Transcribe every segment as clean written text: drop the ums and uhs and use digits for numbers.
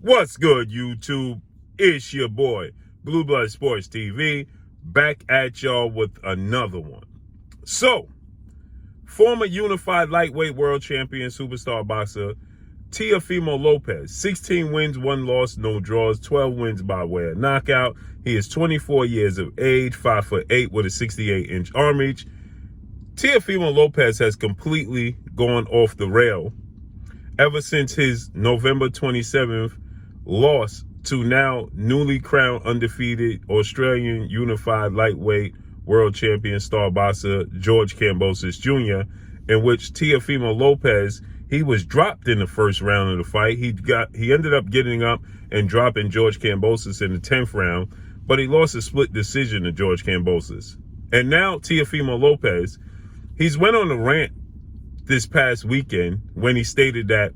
What's good, YouTube? It's your boy, Blue Blood Sports TV, back at y'all with another one. So, former unified lightweight world champion superstar boxer Teofimo Lopez, 16 wins, 1 loss, no draws, 12 wins by way of knockout. He is 24 years of age, 5'8" with a 68-inch arm reach. Teofimo Lopez has completely gone off the rail ever since his November 27th loss to now newly crowned undefeated Australian unified lightweight world champion star boxer George Kambosos Jr., in which Teofimo Lopez, he was dropped in the first round of the fight. He ended up getting up and dropping George Kambosos in the 10th round, but he lost a split decision to George Kambosos. And now Teofimo Lopez, he's went on a rant this past weekend when he stated that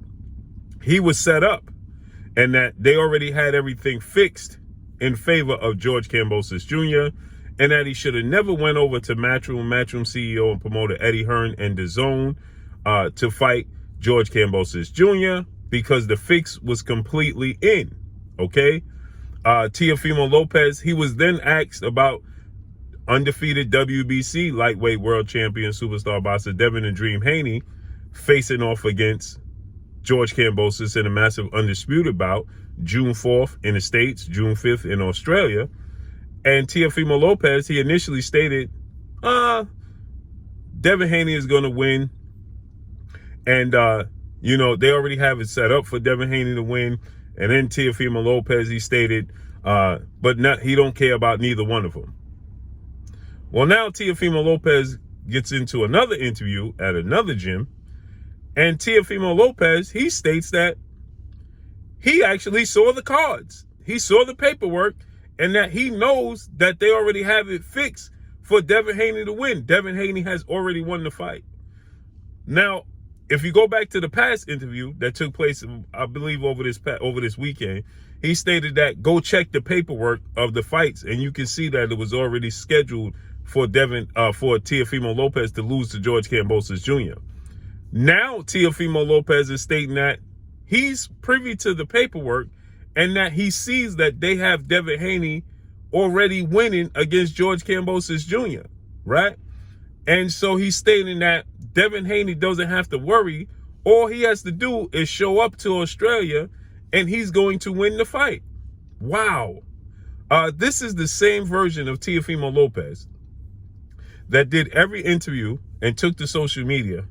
he was set up and that they already had everything fixed in favor of George Kambosos Jr., and that he should have never went over to Matchroom CEO and promoter Eddie Hearn and DAZN to fight George Kambosos Jr. because the fix was completely in, okay? Teofimo Lopez, he was then asked about undefeated WBC lightweight world champion superstar boxer DEVIN and Dream Haney facing off against George Kambosos in a massive undisputed bout, June 4th in the States, June 5th in Australia. And Teofimo Lopez, he initially stated, Devin Haney is going to win. And, they already have it set up for Devin Haney to win. And then Teofimo Lopez, he stated, he don't care about neither one of them. Well, now Teofimo Lopez gets into another interview at another gym, and Teofimo Lopez, he states that he actually saw the cards. He saw the paperwork, and that he knows that they already have it fixed for Devin Haney to win. Devin Haney has already won the fight. Now, if you go back to the past interview that took place, I believe over this weekend, he stated that go check the paperwork of the fights, and you can see that it was already scheduled for Teofimo Lopez to lose to George Kambosos Jr. Now Teofimo Lopez is stating that he's privy to the paperwork and that he sees that they have Devin Haney already winning against George Kambosos Jr., right? And so he's stating that Devin Haney doesn't have to worry. All he has to do is show up to Australia and he's going to win the fight. Wow. This is the same version of Teofimo Lopez that did every interview and took to social media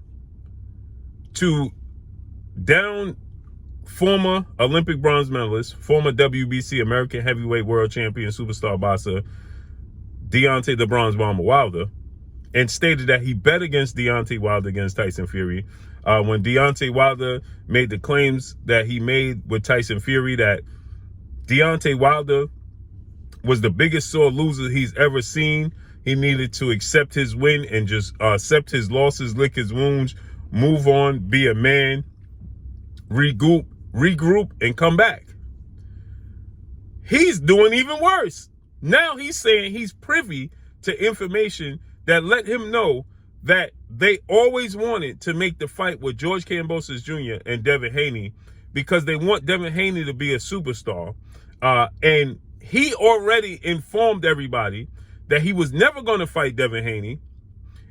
to down former Olympic bronze medalist, former WBC American heavyweight world champion superstar boxer Deontay the Bronze Bomber Wilder, and stated that he bet against Deontay Wilder against Tyson Fury. When Deontay Wilder made the claims that he made with Tyson Fury that Deontay Wilder was the biggest sore loser he's ever seen, he needed to accept his win and just accept his losses, lick his wounds, move on, be a man, regroup, and come back. He's doing even worse. Now he's saying he's privy to information that let him know that they always wanted to make the fight with George Kambosos Jr. and Devin Haney because they want Devin Haney to be a superstar. And he already informed everybody that he was never going to fight Devin Haney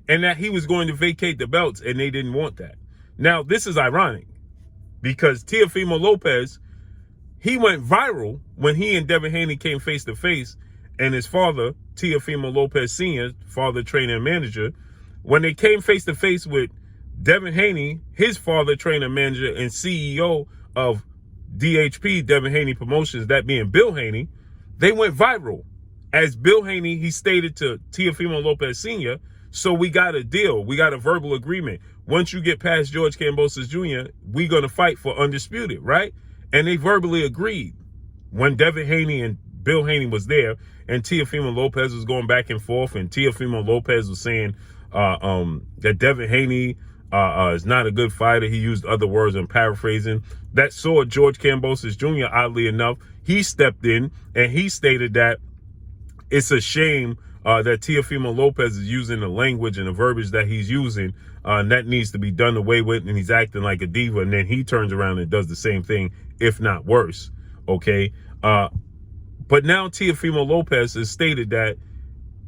and that he was going to vacate the belts, and they didn't want that. Now, this is ironic because Teofimo Lopez, he went viral when he and Devin Haney came face to face, and his father, Teofimo Lopez Sr., father, trainer, and manager, when they came face to face with Devin Haney, his father, trainer, manager, and CEO of DHP, Devin Haney Promotions, that being Bill Haney, they went viral. As Bill Haney, he stated to Teofimo Lopez Sr., so we got a deal. We got a verbal agreement. Once you get past George Kambosos Jr., we're going to fight for undisputed, right? And they verbally agreed when Devin Haney and Bill Haney was there, and Teofimo Lopez was going back and forth, and Teofimo Lopez was saying that Devin Haney is not a good fighter. He used other words, I'm paraphrasing. That saw George Kambosos Jr., oddly enough, he stepped in and he stated that it's a shame that Teofimo Lopez is using the language and the verbiage that he's using, and that needs to be done away with, and he's acting like a diva, and then he turns around and does the same thing, if not worse. Okay. But now Teofimo Lopez has stated that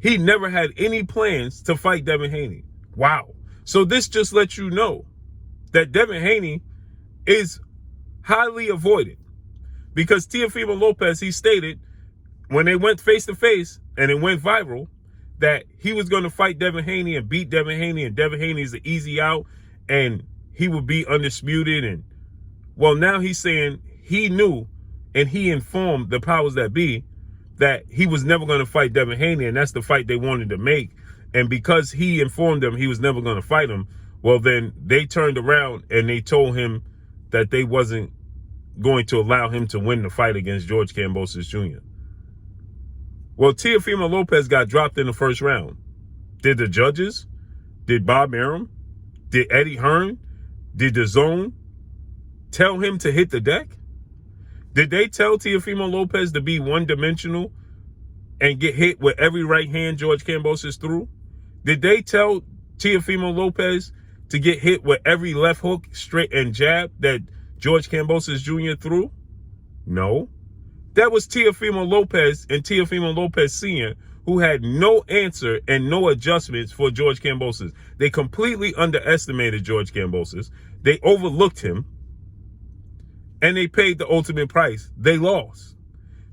he never had any plans to fight Devin Haney. Wow. So this just lets you know that Devin Haney is highly avoided, because Teofimo Lopez, he stated when they went face to face and it went viral that he was going to fight Devin Haney and beat Devin Haney, and Devin Haney is an easy out and he would be undisputed. And well, now he's saying he knew and he informed the powers that be that he was never going to fight Devin Haney, and that's the fight they wanted to make. And because he informed them he was never going to fight him, well, then they turned around and they told him that they wasn't going to allow him to win the fight against George Kambosos Jr. Well, Teofimo Lopez got dropped in the first round. Did the judges? Did Bob Arum? Did Eddie Hearn? Did the Zone tell him to hit the deck? Did they tell Teofimo Lopez to be one-dimensional and get hit with every right hand George Kambosos threw? Did they tell Teofimo Lopez to get hit with every left hook, straight, and jab that George Kambosos Jr. threw? No. That was Teofimo Lopez and Teofimo Lopez Sr., who had no answer and no adjustments for George Kambosos. They completely underestimated George Kambosos. They overlooked him. And they paid the ultimate price. They lost.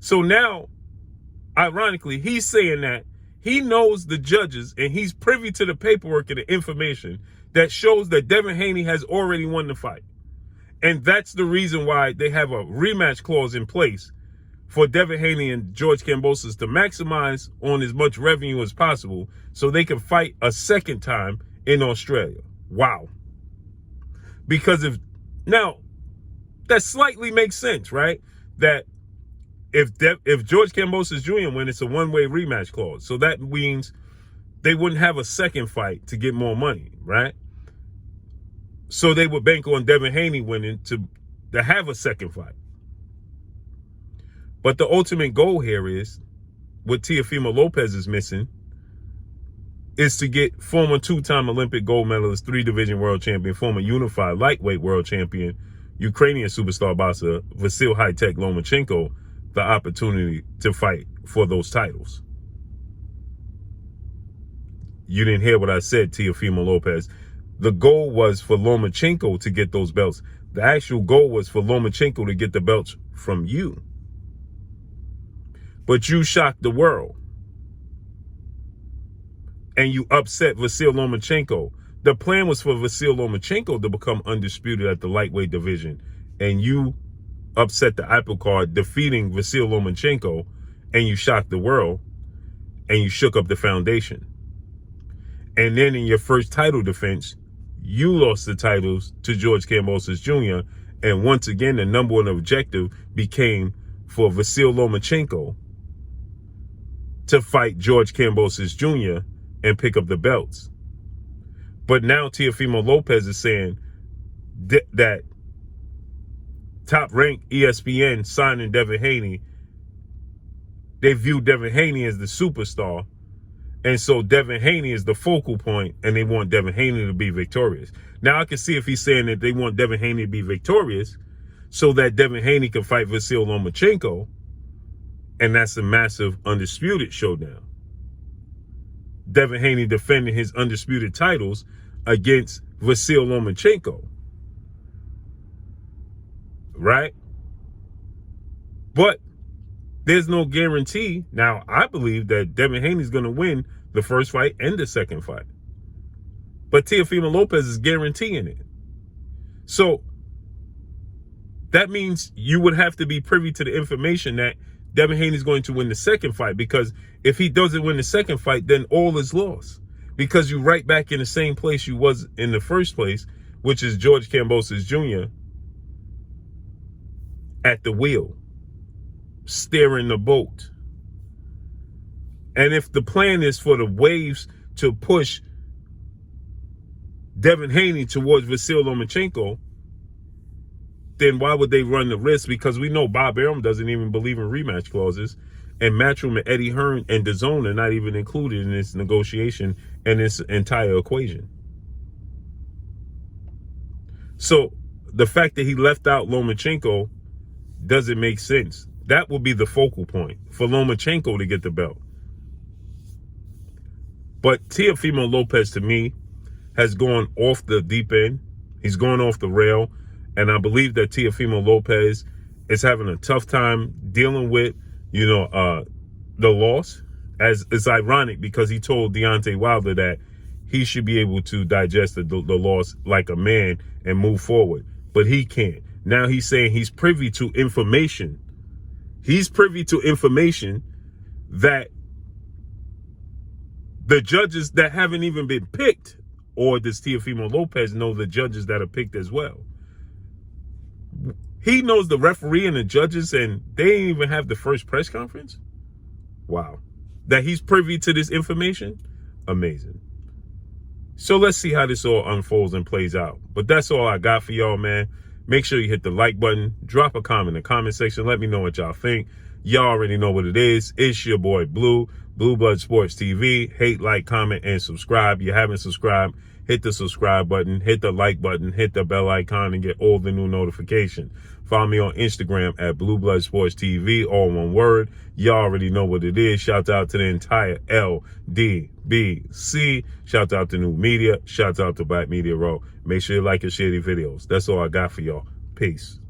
So now, ironically, he's saying that he knows the judges and he's privy to the paperwork and the information that shows that Devin Haney has already won the fight. And that's the reason why they have a rematch clause in place for Devin Haney and George Kambosos to maximize on as much revenue as possible so they can fight a second time in Australia. Wow. Because now, that slightly makes sense, right? That if George Kambosos Jr. wins, it's a one-way rematch clause. So that means they wouldn't have a second fight to get more money, right? So they would bank on Devin Haney winning to have a second fight. But the ultimate goal here is, what Teofimo Lopez is missing, is to get former two-time Olympic gold medalist, 3-division world champion, former unified lightweight world champion, Ukrainian superstar boxer Vasyl High-Tech Lomachenko the opportunity to fight for those titles. You didn't hear what I said, Teofimo Lopez. The goal was for Lomachenko to get those belts. The actual goal was for Lomachenko to get the belts from you. But you shocked the world. And you upset Vasyl Lomachenko. The plan was for Vasyl Lomachenko to become undisputed at the lightweight division. And you upset the apple cart, defeating Vasyl Lomachenko, and you shocked the world, and you shook up the foundation. And then in your first title defense, you lost the titles to George Kambosos Jr., and once again, the number one objective became for Vasyl Lomachenko to fight George Kambosos Jr. and pick up the belts. But now Teofimo Lopez is saying that top-ranked ESPN signing Devin Haney, they view Devin Haney as the superstar, and so Devin Haney is the focal point, and they want Devin Haney to be victorious. Now I can see if he's saying that they want Devin Haney to be victorious so that Devin Haney can fight Vasyl Lomachenko, and that's a massive undisputed showdown. Devin Haney defending his undisputed titles against Vasyl Lomachenko. Right? But there's no guarantee. Now, I believe that Devin Haney's going to win the first fight and the second fight. But Teofimo Lopez is guaranteeing it. So that means you would have to be privy to the information that Devin Haney's going to win the second fight, because if he doesn't win the second fight, then all is lost, because you're right back in the same place you was in the first place, which is George Kambosos Jr. at the wheel, steering the boat. And if the plan is for the waves to push Devin Haney towards Vasyl Lomachenko, then why would they run the risk? Because we know Bob Arum doesn't even believe in rematch clauses, and Matchroom and Eddie Hearn and DAZN are not even included in this negotiation and this entire equation. So the fact that he left out Lomachenko doesn't make sense. That will be the focal point for Lomachenko to get the belt. But Teofimo Lopez, to me, has gone off the deep end. He's gone off the rail. And I believe that Teofimo Lopez is having a tough time dealing with, the loss. As it's ironic because he told Deontay Wilder that he should be able to digest the loss like a man and move forward. But he can't. Now he's saying he's privy to information. He's privy to information that the judges that haven't even been picked, or does Teofimo Lopez know the judges that are picked as well? He knows the referee and the judges, and they didn't even have the first press conference? Wow. That he's privy to this information? Amazing. So let's see how this all unfolds and plays out. But that's all I got for y'all, man. Make sure you hit the like button. Drop a comment in the comment section. Let me know what y'all think. Y'all already know what it is. It's your boy Blue Blood Sports TV. Hate, like, comment, and subscribe. You haven't subscribed, hit the subscribe button, hit the like button, hit the bell icon, and get all the new notifications. Follow me on Instagram at Blue Blood Sports TV, all one word. Y'all already know what it is. Shout out to the entire LDBC. Shout out to New Media. Shout out to Black Media Row. Make sure you like and share these videos. That's all I got for y'all. Peace.